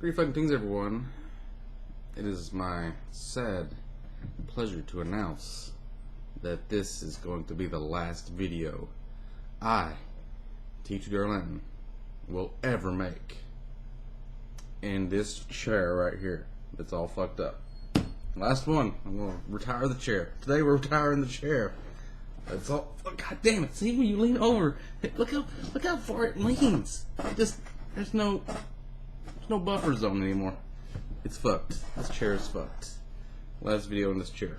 Pretty fucking things, everyone. It is my sad pleasure to announce that this is going to be the last video I, Teacher Darlington, will ever make in this chair right here that's all fucked up. Last one. I'm going to retire the chair. Today we're retiring the chair. That's all. Oh, God damn it. See when you lean over. Look how far it leans. There's no buffer zone anymore. It's fucked. This chair is fucked. Last video in this chair.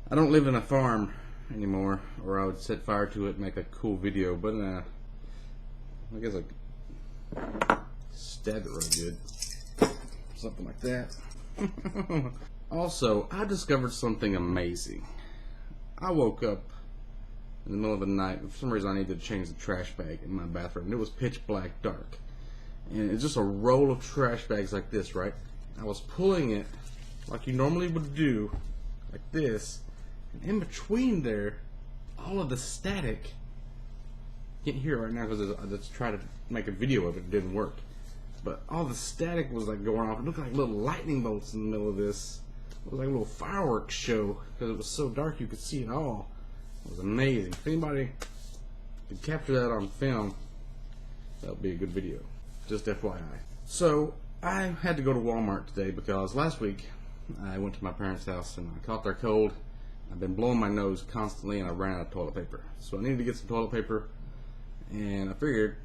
I don't live in a farm anymore, or I would set fire to it and make a cool video, but I guess I stab it really good. Something like that. Also, I discovered something amazing. I woke up in the middle of the night. For some reason I needed to change the trash bag in my bathroom. It was pitch black dark. And it's just a roll of trash bags like this, right? I was pulling it like you normally would do, like this. And in between there, all of the static, you can't hear it right now because I just tried to make a video of it. It didn't work. But all the static was like going off. It looked like little lightning bolts in the middle of this. It was like a little fireworks show because it was so dark you could see it all. It was amazing. If anybody could capture that on film, that would be a good video. Just FYI. So, I had to go to Walmart today because last week I went to my parents' house and I caught their cold. I've been blowing my nose constantly and I ran out of toilet paper. So I needed to get some toilet paper, and I figured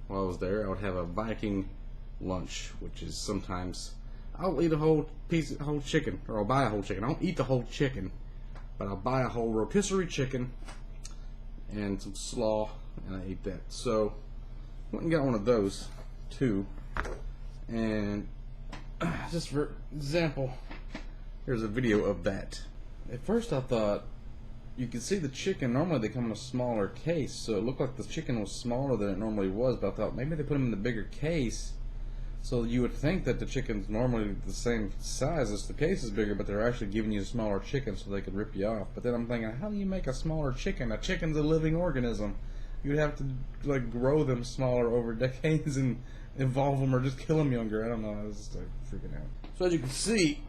while I was there I would have a Viking lunch, which is sometimes I'll eat a whole chicken, or I'll buy a whole chicken. I don't eat the whole chicken, but I'll buy a whole rotisserie chicken and some slaw, and I ate that. So I went and got one of those too, and just for example, here's a video of that. At first I thought you could see the chicken. Normally they come in a smaller case, so it looked like the chicken was smaller than it normally was, but I thought maybe they put them in the bigger case, so you would think that the chicken's normally the same size as the case is bigger, but they're actually giving you a smaller chicken so they could rip you off. But then I'm thinking, how do you make a smaller chicken? A chicken's a living organism. You'd have to like grow them smaller over decades and evolve them, or just kill them younger. I don't know. I was just like freaking out. So as you can see,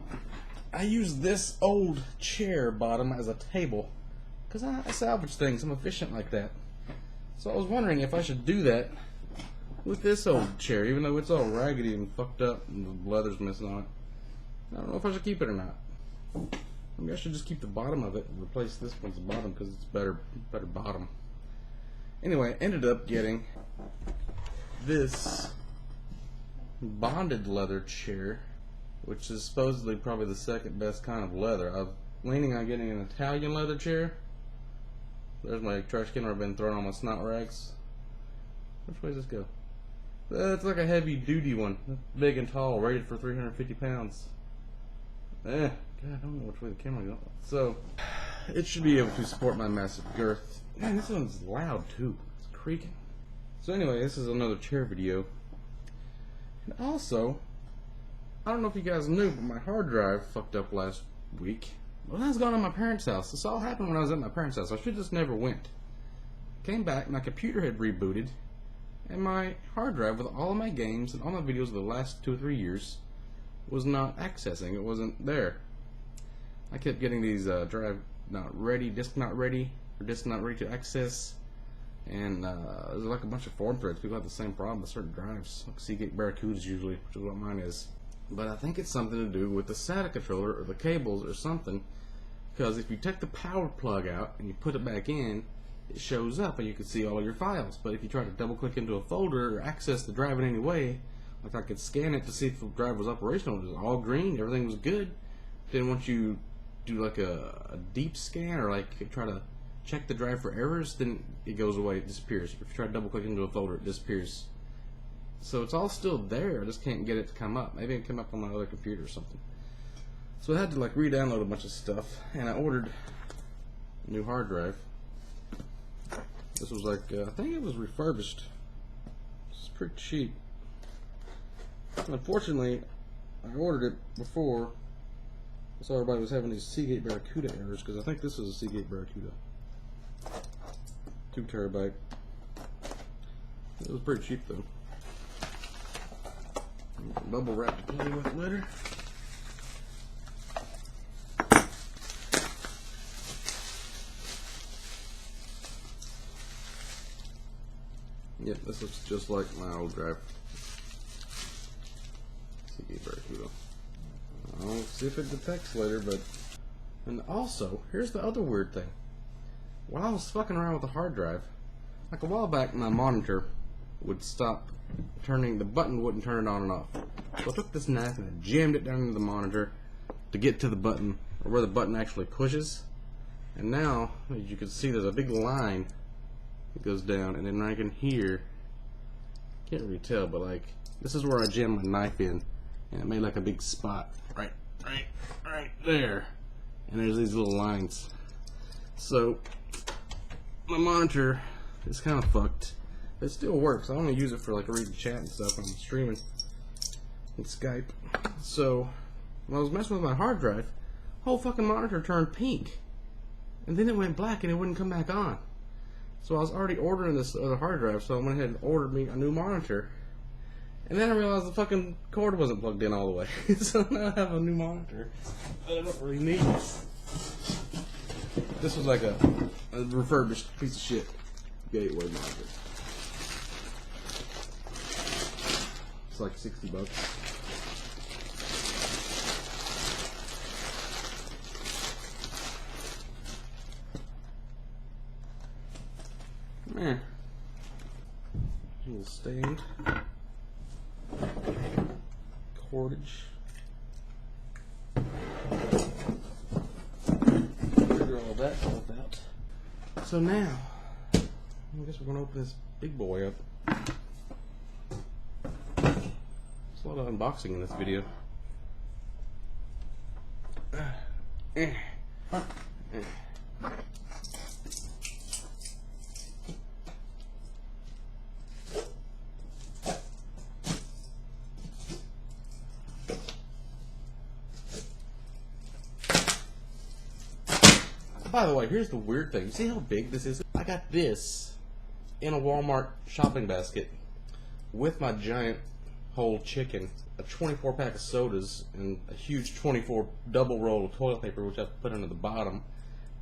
I use this old chair bottom as a table because I salvage things. I'm efficient like that. So I was wondering if I should do that with this old chair, even though it's all raggedy and fucked up and the leather's missing on it. I don't know if I should keep it or not. Maybe I should just keep the bottom of it and replace this one's bottom because it's better bottom. Anyway, I ended up getting this bonded leather chair, which is supposedly probably the second best kind of leather. I'm leaning on getting an Italian leather chair. There's my trash can where I've been throwing all my snot rags. Which way does this go? It's like a heavy duty one, big and tall, rated for 350 pounds. God, I don't know which way the camera goes. So, it should be able to support my massive girth. Man, this one's loud too. It's creaking. So anyway, this is another chair video. And also, I don't know if you guys knew, but my hard drive fucked up last week. Well, I was gone to my parents' house. This all happened when I was at my parents' house. I should just never went. Came back, my computer had rebooted, and my hard drive with all of my games and all my videos of the last 2 or 3 years was not accessing. It wasn't there. I kept getting these drive not ready, disk not ready, or disk not ready to access. And there's like a bunch of forum threads. People have the same problem with certain drives, like Seagate Barracudas usually, which is what mine is. But I think it's something to do with the SATA controller or the cables or something. Because if you take the power plug out and you put it back in, it shows up and you can see all of your files. But if you try to double click into a folder or access the drive in any way, like I could scan it to see if the drive was operational, it was all green, everything was good. Then once you do like a deep scan or like try to check the drive for errors, then it goes away, it disappears. If you try to double click into a folder, it disappears. So it's all still there, I just can't get it to come up. Maybe it can come up on my other computer or something. So I had to like re-download a bunch of stuff, and I ordered a new hard drive. This was like, I think it was refurbished. It's pretty cheap. Unfortunately, I ordered it before I saw everybody was having these Seagate Barracuda errors, because I think this is a Seagate Barracuda. 2 terabyte. It was pretty cheap though. Bubble wrap to play with later. Yep, this looks just like my old drive. CD Barracuda. I'll see if it detects later, but... And also, here's the other weird thing. While I was fucking around with the hard drive, like a while back, my monitor would stop turning, the button wouldn't turn it on and off. So I took this knife and I jammed it down into the monitor to get to the button, or where the button actually pushes. And now, as you can see, there's a big line that goes down, and then I can hear, can't really tell, but like, this is where I jammed my knife in, and it made like a big spot right there. And there's these little lines. So, my monitor is kind of fucked. It still works. I only use it for like reading chat and stuff when I'm streaming in Skype. So, when I was messing with my hard drive, whole fucking monitor turned pink. And then it went black and it wouldn't come back on. So I was already ordering this other hard drive, so I went ahead and ordered me a new monitor. And then I realized the fucking cord wasn't plugged in all the way. So now I have a new monitor that I don't really need. This was like a refurbished piece of shit Gateway monitor. It's like $60. Man, a little stained cordage. Figure all that stuff out. So now, I guess we're gonna open this big boy up. There's a lot of unboxing in this video. By the way, here's the weird thing. You see how big this is? I got this in a Walmart shopping basket with my giant whole chicken, a 24 pack of sodas, and a huge 24 double roll of toilet paper, which I put under the bottom,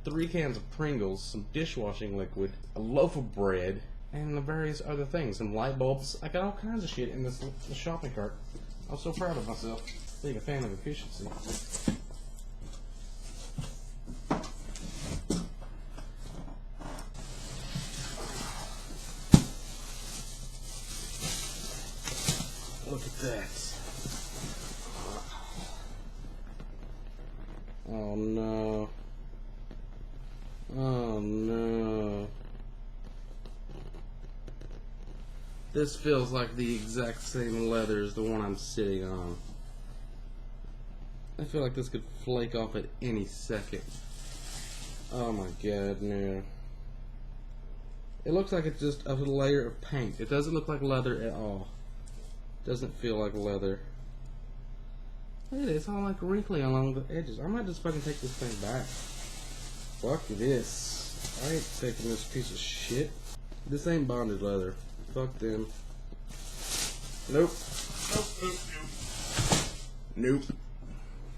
3 cans of Pringles, some dishwashing liquid, a loaf of bread, and various other things, some light bulbs. I got all kinds of shit in this shopping cart. I was so proud of myself, being a fan of efficiency. Look at that. Oh no. Oh no. This feels like the exact same leather as the one I'm sitting on. I feel like this could flake off at any second. Oh my god, no. It looks like it's just a layer of paint. It doesn't look like leather at all. Doesn't feel like leather. Look at it, it's all like wrinkly along the edges. I might just fucking take this thing back. Fuck this. I ain't taking this piece of shit. This ain't bonded leather. Fuck them. Nope. Nope.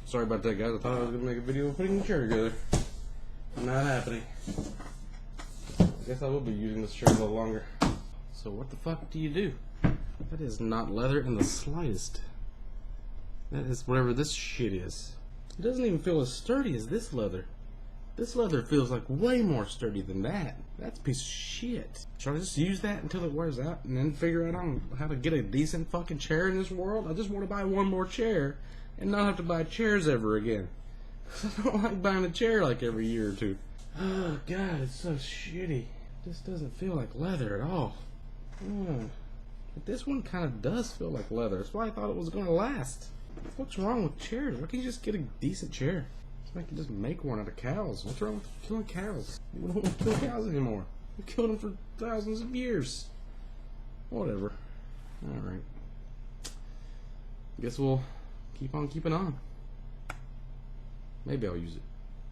Sorry about that, guys. I thought I was gonna make a video of putting the chair together. Not happening. I guess I will be using this chair a little longer. So what the fuck do you do? That is not leather in the slightest. That is whatever this shit is. It doesn't even feel as sturdy as this leather. This leather feels like way more sturdy than that. That's a piece of shit. Should I just use that until it wears out and then figure out how to get a decent fucking chair in this world? I just want to buy one more chair and not have to buy chairs ever again. I don't like buying a chair like every year or two. Oh god, it's so shitty. This doesn't feel like leather at all. But this one kind of does feel like leather. That's why I thought it was going to last. What's wrong with chairs? Why can't you just get a decent chair? I can just make one out of cows. What's wrong with killing cows? We don't want to kill cows anymore. We killed them for thousands of years. Whatever. Alright. Guess we'll keep on keeping on. Maybe I'll use it.